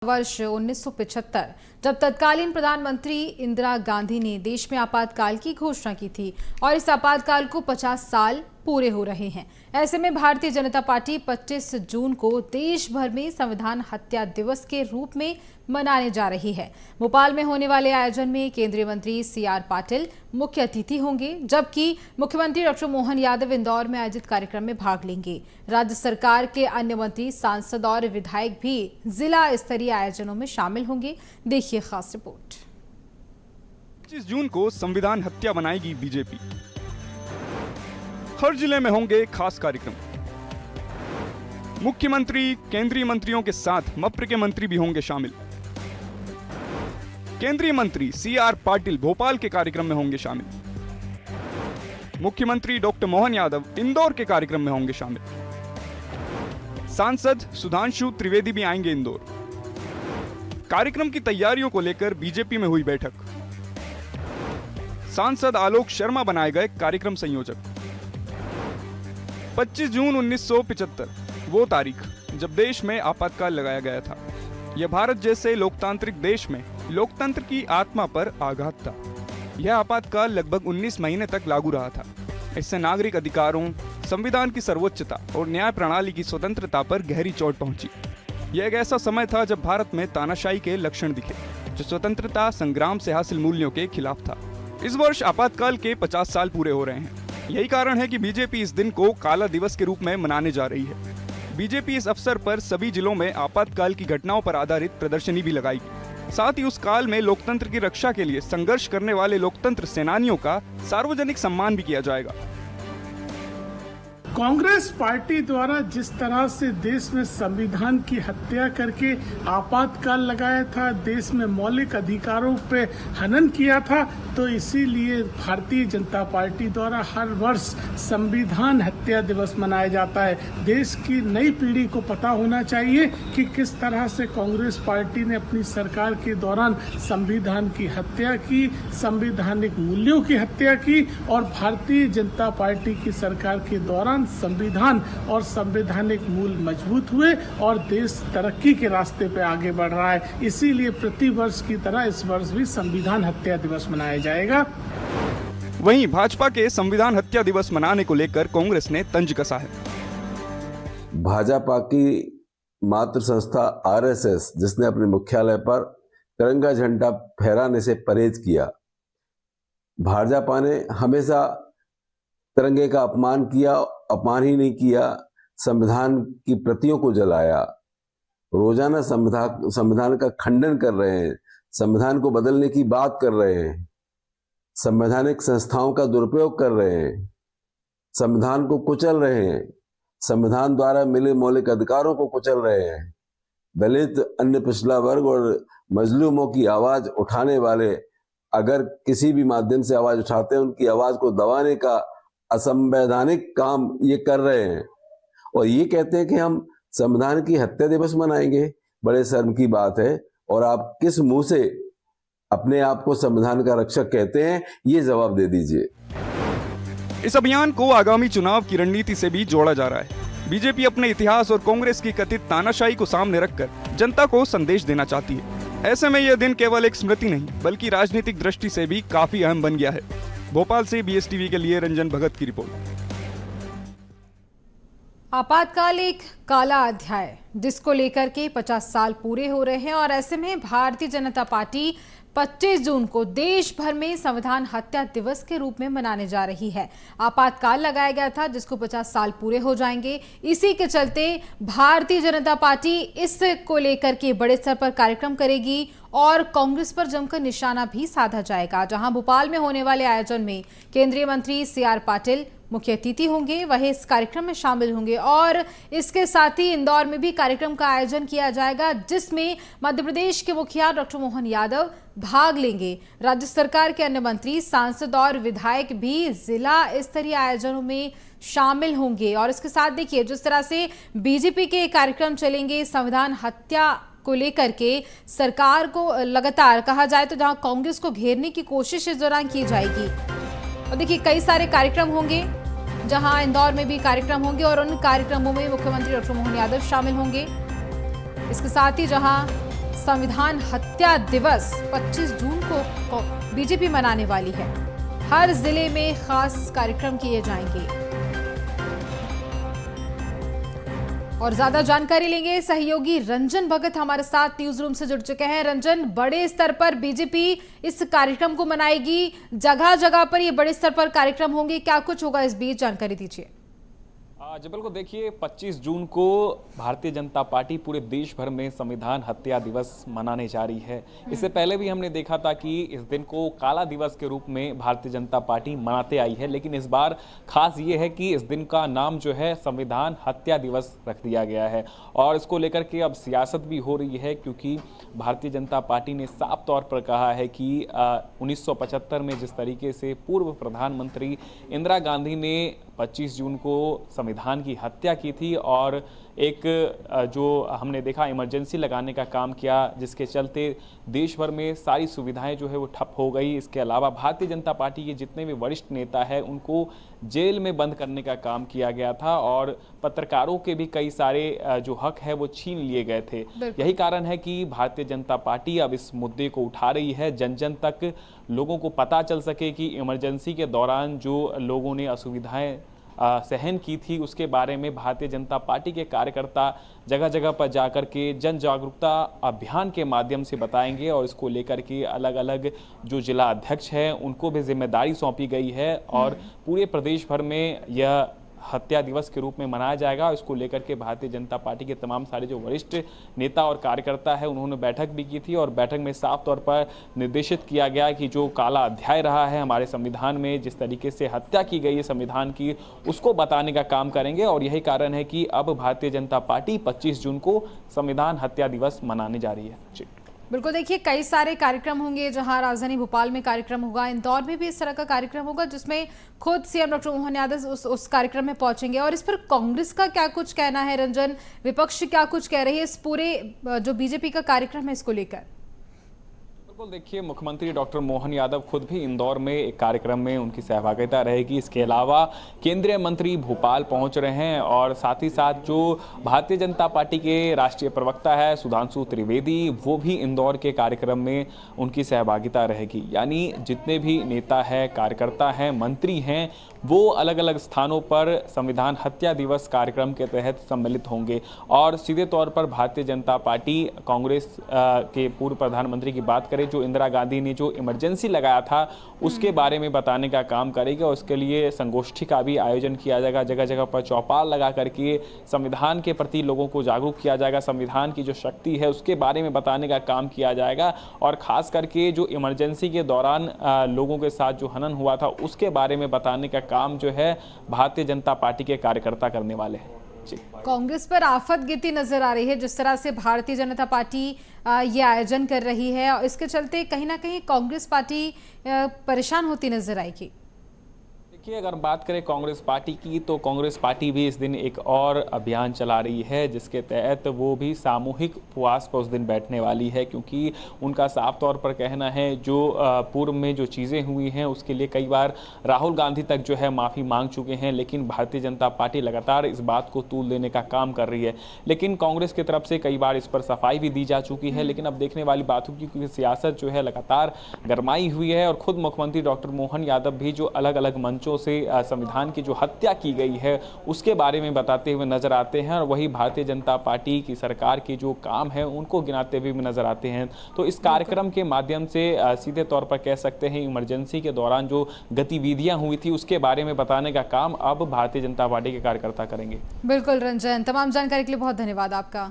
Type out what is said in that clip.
वर्ष 1975 जब तत्कालीन प्रधानमंत्री इंदिरा गांधी ने देश में आपातकाल की घोषणा की थी और इस आपातकाल को 50 साल पूरे हो रहे हैं। ऐसे में भारतीय जनता पार्टी 25 जून को देश भर में संविधान हत्या दिवस के रूप में मनाने जा रही है। भोपाल में होने वाले आयोजन में केंद्रीय मंत्री सीआर पाटिल मुख्य अतिथि होंगे, जबकि मुख्यमंत्री डॉक्टर मोहन यादव इंदौर में आयोजित कार्यक्रम में भाग लेंगे। राज्य सरकार के अन्य मंत्री, सांसद और विधायक भी जिला स्तरीय आयोजनों में शामिल होंगे। देखिए खास रिपोर्ट। 25 जून को संविधान हत्या मनाएगी बीजेपी। हर जिले में होंगे खास कार्यक्रम। मुख्यमंत्री, केंद्रीय मंत्रियों के साथ मप्र के मंत्री भी होंगे शामिल। केंद्रीय मंत्री सीआर पाटिल भोपाल के कार्यक्रम में होंगे शामिल। मुख्यमंत्री डॉक्टर मोहन यादव इंदौर के कार्यक्रम में होंगे शामिल। सांसद सुधांशु त्रिवेदी भी आएंगे इंदौर। कार्यक्रम की तैयारियों को लेकर बीजेपी में हुई बैठक। सांसद आलोक शर्मा बनाए गए कार्यक्रम संयोजक। 25 जून 1975 वो तारीख जब देश में आपातकाल लगाया गया था। यह भारत जैसे लोकतांत्रिक देश में लोकतंत्र की आत्मा पर आघात था। यह आपातकाल लगभग 19 महीने तक लागू रहा था। इससे नागरिक अधिकारों, संविधान की सर्वोच्चता और न्याय प्रणाली की स्वतंत्रता पर गहरी चोट पहुंची। यह एक ऐसा समय था जब भारत में तानाशाही के लक्षण दिखे, जो स्वतंत्रता संग्राम से हासिल मूल्यों के खिलाफ था। इस वर्ष आपातकाल के 50 साल पूरे हो रहे हैं। यही कारण है कि बीजेपी इस दिन को काला दिवस के रूप में मनाने जा रही है। बीजेपी इस अवसर पर सभी जिलों में आपातकाल की घटनाओं पर आधारित प्रदर्शनी भी लगाएगी। साथ ही उस काल में लोकतंत्र की रक्षा के लिए संघर्ष करने वाले लोकतंत्र सेनानियों का सार्वजनिक सम्मान भी किया जाएगा। कांग्रेस पार्टी द्वारा जिस तरह से देश में संविधान की हत्या करके आपातकाल लगाया था, देश में मौलिक अधिकारों पे हनन किया था, तो इसीलिए भारतीय जनता पार्टी द्वारा हर वर्ष संविधान हत्या दिवस मनाया जाता है। देश की नई पीढ़ी को पता होना चाहिए कि किस तरह से कांग्रेस पार्टी ने अपनी सरकार के दौरान संविधान की हत्या की, संवैधानिक मूल्यों की हत्या की, और भारतीय जनता पार्टी की सरकार के दौरान संविधान और संवैधानिक मूल मजबूत हुए और देश तरक्की के रास्ते पे आगे बढ़ रहा है। इसीलिए प्रति वर्ष की तरह इस वर्ष भी संविधान हत्या दिवस मनाया जाएगा। वहीं भाजपा के संविधान हत्या दिवस मनाने को लेकर कांग्रेस ने तंज कसा है। भाजपा की मातृ संस्था आरएसएस, जिसने अपने मुख्यालय पर तिरंगा झंडा फहराने से परहेज किया, भाजपा ने हमेशा तिरंगे का अपमान किया, अपमान ही नहीं किया, संविधान की प्रतियों को जलाया, रोजाना संविधान का खंडन कर रहे हैं, संविधान को बदलने की बात कर रहे हैं, संवैधानिक संस्थाओं का दुरुपयोग कर रहे हैं, संविधान को कुचल रहे हैं, संविधान द्वारा मिले मौलिक अधिकारों को कुचल रहे हैं। दलित, अन्य पिछड़ा वर्ग और मजलूमों की आवाज उठाने वाले अगर किसी भी माध्यम से आवाज उठाते हैं, उनकी आवाज को दबाने का असंवैधानिक काम ये कर रहे हैं और ये कहते हैं कि हम संविधान की हत्या दिवस मनाएंगे। बड़े शर्म की बात है। और आप किस मुंह से अपने आप को संविधान का रक्षक कहते हैं, ये जवाब दे दीजिए। इस अभियान को आगामी चुनाव की रणनीति से भी जोड़ा जा रहा है। बीजेपी अपने इतिहास और कांग्रेस की कथित तानाशाही को सामने रखकर जनता को संदेश देना चाहती है। ऐसे में यह दिन केवल एक स्मृति नहीं, बल्कि राजनीतिक दृष्टि से भी काफी अहम बन गया है। भोपाल से बीएसटीवी के लिए रंजन भगत की रिपोर्ट। आपातकाल एक काला अध्याय, जिसको लेकर के 50 साल पूरे हो रहे हैं और ऐसे में भारतीय जनता पार्टी 25 जून को देश भर में संविधान हत्या दिवस के रूप में मनाने जा रही है। आपातकाल लगाया गया था, जिसको 50 साल पूरे हो जाएंगे। इसी के चलते भारतीय जनता पार्टी इसको लेकर के बड़े स्तर पर कार्यक्रम करेगी और कांग्रेस पर जमकर निशाना भी साधा जाएगा। जहां भोपाल में होने वाले आयोजन में केंद्रीय मंत्री सीआर पाटिल मुख्य अतिथि होंगे, वह इस कार्यक्रम में शामिल होंगे और इसके साथ ही इंदौर में भी कार्यक्रम का आयोजन किया जाएगा, जिसमें मध्य प्रदेश के मुखिया डॉक्टर मोहन यादव भाग लेंगे। राज्य सरकार के अन्य मंत्री, सांसद और विधायक भी जिला स्तरीय आयोजनों में शामिल होंगे। और इसके साथ देखिए जिस तरह से बीजेपी के कार्यक्रम चलेंगे संविधान हत्या को लेकर के, सरकार को लगातार कहा जाए तो जहां कांग्रेस को घेरने की कोशिश इस दौरान की जाएगी। और देखिए कई सारे कार्यक्रम होंगे, जहां इंदौर में भी कार्यक्रम होंगे और उन कार्यक्रमों में मुख्यमंत्री डॉक्टर मोहन यादव शामिल होंगे। इसके साथ ही जहां संविधान हत्या दिवस 25 जून को बीजेपी मनाने वाली है। हर जिले में खास कार्यक्रम किए जाएंगे। और ज्यादा जानकारी लेंगे, सहयोगी रंजन भगत हमारे साथ न्यूज रूम से जुड़ चुके हैं। रंजन, बड़े स्तर पर बीजेपी इस कार्यक्रम को मनाएगी, जगह जगह पर ये बड़े स्तर पर कार्यक्रम होंगे, क्या कुछ होगा इस बीच, जानकारी दीजिए। जी बिल्कुल, देखिए 25 जून को भारतीय जनता पार्टी पूरे देश भर में संविधान हत्या दिवस मनाने जा रही है। इससे पहले भी हमने देखा था कि इस दिन को काला दिवस के रूप में भारतीय जनता पार्टी मनाते आई है, लेकिन इस बार खास ये है कि इस दिन का नाम जो है संविधान हत्या दिवस रख दिया गया है। और इसको लेकर के अब सियासत भी हो रही है, क्योंकि भारतीय जनता पार्टी ने साफ तौर पर कहा है कि 1975 में जिस तरीके से पूर्व प्रधानमंत्री इंदिरा गांधी ने 25 जून को संविधान की हत्या की थी और एक जो हमने देखा इमरजेंसी लगाने का काम किया, जिसके चलते देश भर में सारी सुविधाएं जो है वो ठप हो गई। इसके अलावा भारतीय जनता पार्टी के जितने भी वरिष्ठ नेता हैं उनको जेल में बंद करने का काम किया गया था और पत्रकारों के भी कई सारे जो हक है वो छीन लिए गए थे। यही कारण है कि भारतीय जनता पार्टी अब इस मुद्दे को उठा रही है, जन जन तक लोगों को पता चल सके कि इमरजेंसी के दौरान जो लोगों ने असुविधाएं सहन की थी उसके बारे में भारतीय जनता पार्टी के कार्यकर्ता जगह जगह पर जाकर के जन जागरूकता अभियान के माध्यम से बताएंगे। और इसको लेकर के अलग अलग जो जिला अध्यक्ष हैं उनको भी जिम्मेदारी सौंपी गई है और पूरे प्रदेश भर में यह हत्या दिवस के रूप में मनाया जाएगा। इसको लेकर के भारतीय जनता पार्टी के तमाम सारे जो वरिष्ठ नेता और कार्यकर्ता है उन्होंने बैठक भी की थी और बैठक में साफ तौर पर निर्देशित किया गया कि जो काला अध्याय रहा है हमारे संविधान में, जिस तरीके से हत्या की गई है संविधान की, उसको बताने का काम करेंगे। और यही कारण है कि अब भारतीय जनता पार्टी 25 जून को संविधान हत्या दिवस मनाने जा रही है। जी बिल्कुल, देखिए कई सारे कार्यक्रम होंगे, जहां राजधानी भोपाल में कार्यक्रम होगा, इंदौर में भी इस तरह का कार्यक्रम होगा जिसमें खुद सीएम डॉक्टर मोहन यादव उस कार्यक्रम में पहुंचेंगे। और इस पर कांग्रेस का क्या कुछ कहना है रंजन, विपक्ष क्या कुछ कह रही है इस पूरे जो बीजेपी का कार्यक्रम है इसको लेकर? बिल्कुल, देखिए मुख्यमंत्री डॉक्टर मोहन यादव खुद भी इंदौर में एक कार्यक्रम में उनकी सहभागिता रहेगी। इसके अलावा केंद्रीय मंत्री भोपाल पहुंच रहे हैं और साथ ही साथ जो भारतीय जनता पार्टी के राष्ट्रीय प्रवक्ता है सुधांशु त्रिवेदी, वो भी इंदौर के कार्यक्रम में उनकी सहभागिता रहेगी। यानी जितने भी नेता हैं, कार्यकर्ता हैं, मंत्री हैं, वो अलग अलग स्थानों पर संविधान हत्या दिवस कार्यक्रम के तहत सम्मिलित होंगे। और सीधे तौर पर भारतीय जनता पार्टी कांग्रेस के पूर्व प्रधानमंत्री की बात करें, जो इंदिरा गांधी ने जो इमरजेंसी लगाया था उसके बारे में बताने का काम करेगी और उसके लिए संगोष्ठी का भी आयोजन किया जाएगा। जगह जगह पर चौपाल लगा करके संविधान के प्रति लोगों को जागरूक किया जाएगा, संविधान की जो शक्ति है उसके बारे में बताने का काम किया जाएगा। और खास करके जो इमरजेंसी के दौरान लोगों के साथ जो हनन हुआ था उसके बारे में बताने का काम जो है भारतीय जनता पार्टी के कार्यकर्ता करने वाले हैं। कांग्रेस पर आफत गिरती नजर आ रही है जिस तरह से भारतीय जनता पार्टी ये आयोजन कर रही है, और इसके चलते कहीं ना कहीं कांग्रेस पार्टी परेशान होती नजर आएगी। देखिए, अगर बात करें कांग्रेस पार्टी की तो कांग्रेस पार्टी भी इस दिन एक और अभियान चला रही है जिसके तहत वो भी सामूहिक उपवास पर उस दिन बैठने वाली है, क्योंकि उनका साफ तौर पर कहना है जो पूर्व में जो चीज़ें हुई हैं उसके लिए कई बार राहुल गांधी तक जो है माफ़ी मांग चुके हैं, लेकिन भारतीय जनता पार्टी लगातार इस बात को तूल देने का काम कर रही है। लेकिन कांग्रेस की तरफ से कई बार इस पर सफाई भी दी जा चुकी है। लेकिन अब देखने वाली बात होगी क्योंकि सियासत जो है लगातार गरमाई हुई है और खुद मुख्यमंत्री डॉक्टर मोहन यादव भी जो अलग अलग मंचों से संविधान की जो हत्या की गई है उसके बारे में बताते हुए नजर आते हैं और वही भारतीय जनता पार्टी की सरकार के जो काम है उनको गिनाते हुए भी नजर आते हैं। तो इस कार्यक्रम के माध्यम से सीधे तौर पर कह सकते हैं इमरजेंसी के दौरान जो गतिविधियां हुई थी उसके बारे में बताने का काम अब भारतीय जनता पार्टी के कार्यकर्ता करेंगे। बिल्कुल रंजन, तमाम जानकारी के लिए बहुत धन्यवाद आपका।